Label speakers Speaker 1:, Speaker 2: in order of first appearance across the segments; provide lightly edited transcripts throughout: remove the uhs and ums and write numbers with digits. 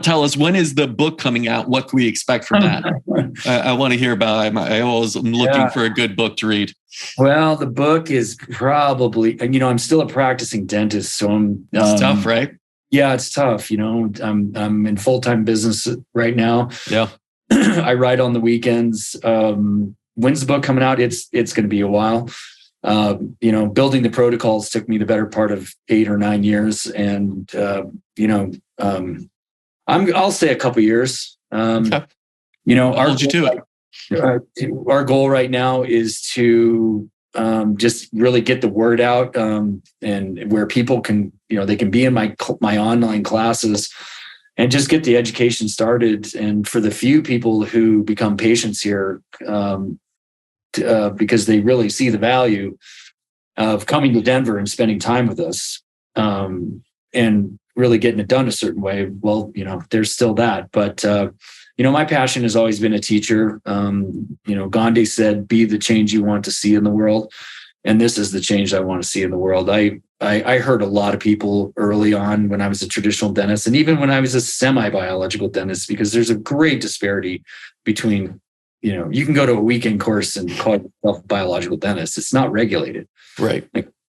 Speaker 1: tell us, when is the book coming out? What can we expect from that? I want to hear about it. I always am looking for a good book to read.
Speaker 2: Well, the book is probably, I'm still a practicing dentist, so
Speaker 1: it's tough, right?
Speaker 2: Yeah, it's tough. I'm in full-time business right now.
Speaker 1: Yeah.
Speaker 2: I write on the weekends. When's the book coming out? It's going to be a while. Building the protocols took me the better part of 8 or 9 years. And, I'll say a couple years.
Speaker 1: Okay.
Speaker 2: Our goal right now is to just really get the word out, and where people can, they can be in my online classes and just get the education started. And for the few people who become patients here, because they really see the value of coming to Denver and spending time with us, and really getting it done a certain way. Well, there's still that, but my passion has always been a teacher. Gandhi said, "Be the change you want to see in the world," and this is the change I want to see in the world. I heard a lot of people early on when I was a traditional dentist, and even when I was a semi-biological dentist, because there's a great disparity between, you can go to a weekend course and call yourself a biological dentist. It's not regulated.
Speaker 1: Right.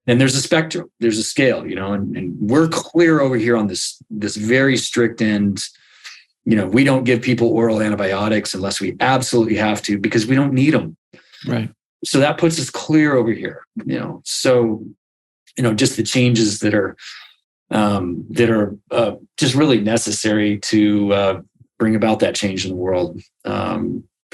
Speaker 2: And there's a spectrum, there's a scale, and we're clear over here on this very strict end. We don't give people oral antibiotics unless we absolutely have to, because we don't need them.
Speaker 1: Right.
Speaker 2: So that puts us clear over here, so, just the changes that are just really necessary to bring about that change in the world.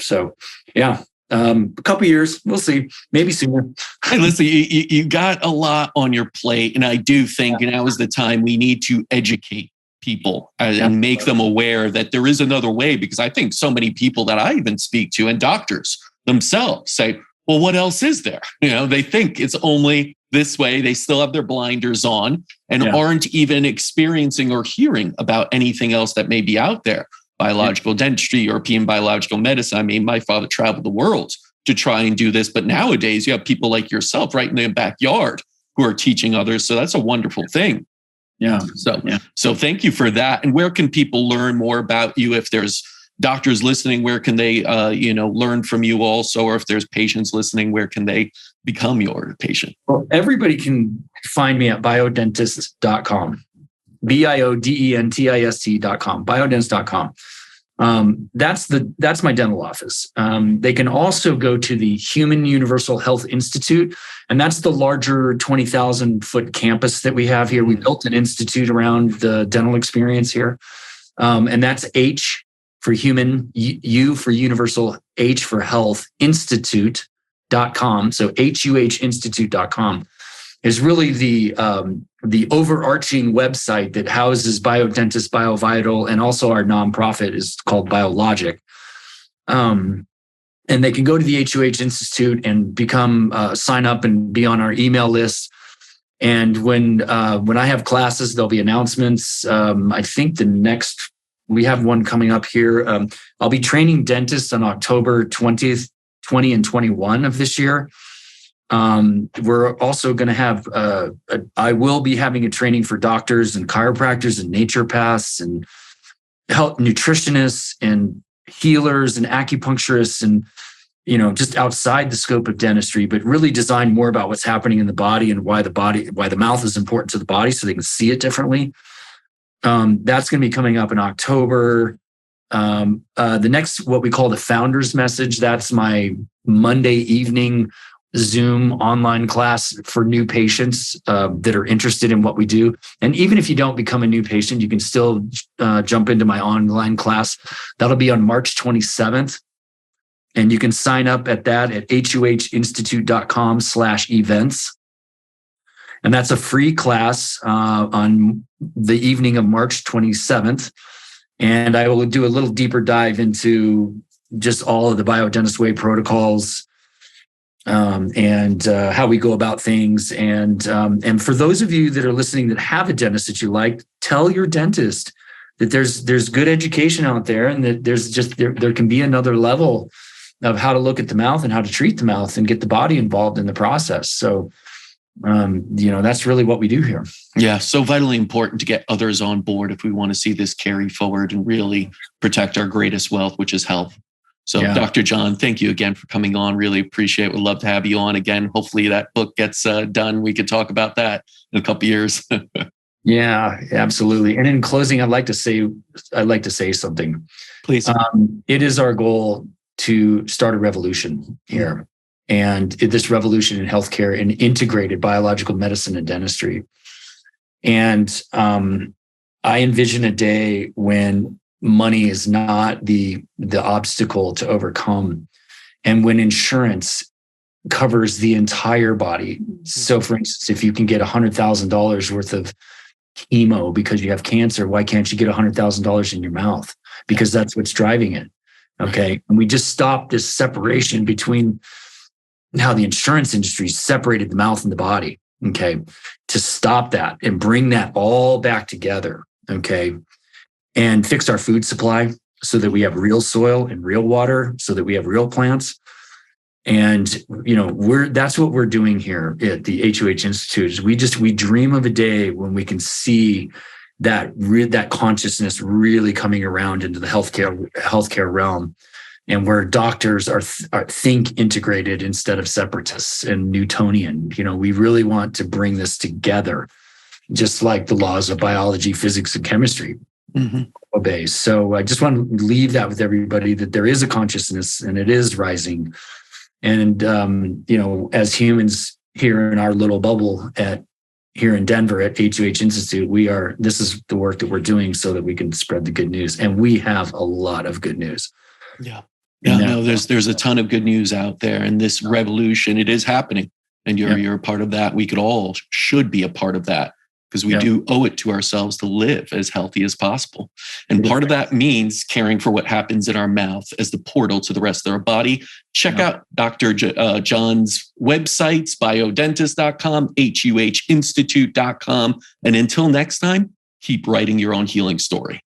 Speaker 2: So yeah. A couple of years, we'll see, maybe sooner.
Speaker 1: Hey, listen, you got a lot on your plate, and I do think now is the time we need to educate people and make them aware that there is another way, because I think so many people that I even speak to, and doctors themselves, say, well, what else is there? They think it's only this way. They still have their blinders on and aren't even experiencing or hearing about anything else that may be out there. Biological dentistry, European biological medicine. I mean, my father traveled the world to try and do this, but nowadays you have people like yourself right in the backyard who are teaching others. So that's a wonderful thing.
Speaker 2: Yeah.
Speaker 1: So thank you for that. And where can people learn more about you? If there's doctors listening, where can they, learn from you also? Or if there's patients listening, where can they become your patient?
Speaker 2: Well, everybody can find me at biodentist.com. biodentist.com, biodentist.com. That's my dental office. They can also go to the Human Universal Health Institute, and that's the larger 20,000 foot campus that we have here. We built an institute around the dental experience here. And that's H for human, U for universal, H for health, institute.com. So HUHinstitute.com is really the overarching website that houses Biodentist, BioVital, and also our nonprofit is called Biologic. And they can go to the HUH Institute and become sign up and be on our email list. And when I have classes, there'll be announcements. I think we have one coming up here. I'll be training dentists on October 20th, 20 and 21 of this year. We're also going to have, I will be having a training for doctors and chiropractors and naturopaths and health nutritionists and healers and acupuncturists and, just outside the scope of dentistry, but really designed more about what's happening in the body and why the mouth is important to the body so they can see it differently. That's going to be coming up in October. The next, what we call the Founders Message, that's my Monday evening Zoom online class for new patients that are interested in what we do. And even if you don't become a new patient, you can still jump into my online class. That'll be on March 27th. And you can sign up at that at huhinstitute.com/events. And that's a free class on the evening of March 27th. And I will do a little deeper dive into just all of the Biodentist Way protocols, and how we go about things. And for those of you that are listening that have a dentist that you like, tell your dentist that there's good education out there, and that there's just there can be another level of how to look at the mouth and how to treat the mouth and get the body involved in the process. So That's really what we do here.
Speaker 1: Yeah, so vitally important to get others on board if we want to see this carry forward and really protect our greatest wealth, which is health. So, yeah. Dr. John, thank you again for coming on. Really appreciate it. Would love to have you on again. Hopefully that book gets done. We could talk about that in a couple of years.
Speaker 2: Yeah, absolutely. And in closing, I'd like to say something.
Speaker 1: Please.
Speaker 2: It is our goal to start a revolution here. And this revolution in healthcare and integrated biological medicine and dentistry. And I envision a day when money is not the obstacle to overcome, and when insurance covers the entire body. So, for instance, if you can get $100,000 worth of chemo because you have cancer, why can't you get $100,000 in your mouth? Because that's what's driving it. Okay, and we just stop this separation between how the insurance industry separated the mouth and the body, okay, to stop that and bring that all back together, okay, and fix our food supply so that we have real soil and real water, so that we have real plants. And, that's what we're doing here at the HUH Institute. Is we dream of a day when we can see that consciousness really coming around into the healthcare realm, and where doctors are think integrated instead of separatists and Newtonian. We really want to bring this together, just like the laws of biology, physics, and chemistry obey. So I just want to leave that with everybody, that there is a consciousness and it is rising. And, as humans here in our little bubble here in Denver at HUH Institute, this is the work that we're doing so that we can spread the good news. And we have a lot of good news.
Speaker 1: Yeah. Yeah, no, there's a ton of good news out there, and this revolution, it is happening, and you're a part of that. We should be a part of that, because we do owe it to ourselves to live as healthy as possible. And part of that means caring for what happens in our mouth as the portal to the rest of our body. Check out Dr. John's websites, biodentist.com, huhinstitute.com. And until next time, keep writing your own healing story.